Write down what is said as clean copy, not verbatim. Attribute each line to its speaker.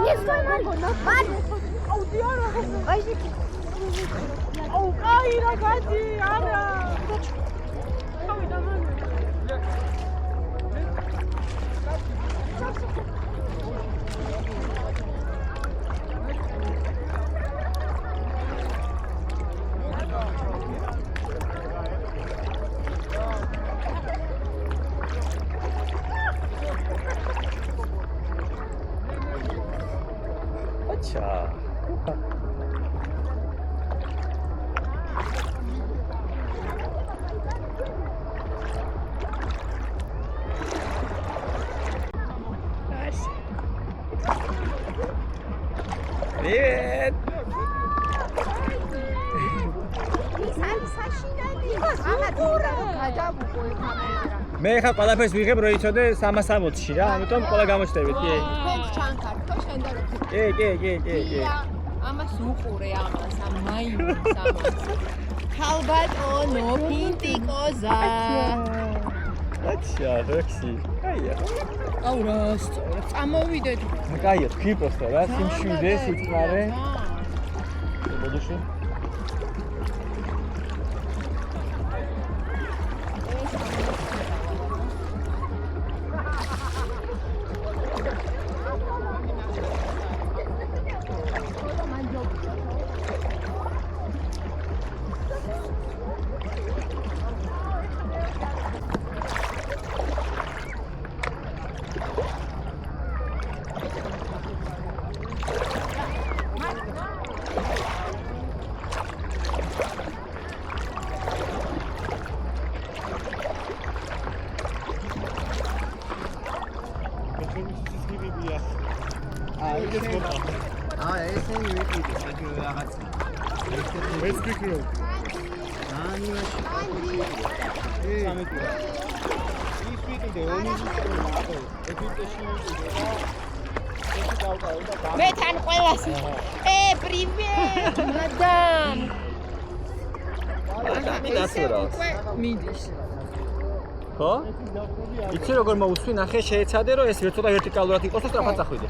Speaker 1: Nie stoi Margo, no patrz!
Speaker 2: Ai, ragazzi, ara!
Speaker 3: अच्छा Привет! მე ხა ყველაფერს ვიღებ რო იცოდე 360-ში რა, ამიტომ ყველა გამოჩნდებით, კი. კი.
Speaker 4: ამას უყურე ამას, ამ მაიმუნს ამას. ხალბატონო, პინტიკოზა.
Speaker 3: აჩა, როქსი. კაია.
Speaker 4: აუ რა სწორად. წამოვიდეთ.
Speaker 3: კაია, თქვი პროსტო რა, სიმშვიდე, სიწყარე. ბოდიში.
Speaker 5: ესენი ვიყიდე საჭირო რაღაცა.
Speaker 3: ეს ფიქრო.
Speaker 5: ანიმაში ის ვიყიდე ონიზი აბა ეფიტეში
Speaker 4: მე თან ყველას. პრივეტ, მადამ.
Speaker 3: მე დასურავს.
Speaker 4: მიდის.
Speaker 3: ხო? იცი როგორ მოусვი, ნახე შეეცადე რომ ეს ცოტა ვერტიკალურად იყოს და სწრაფად წახვიდე.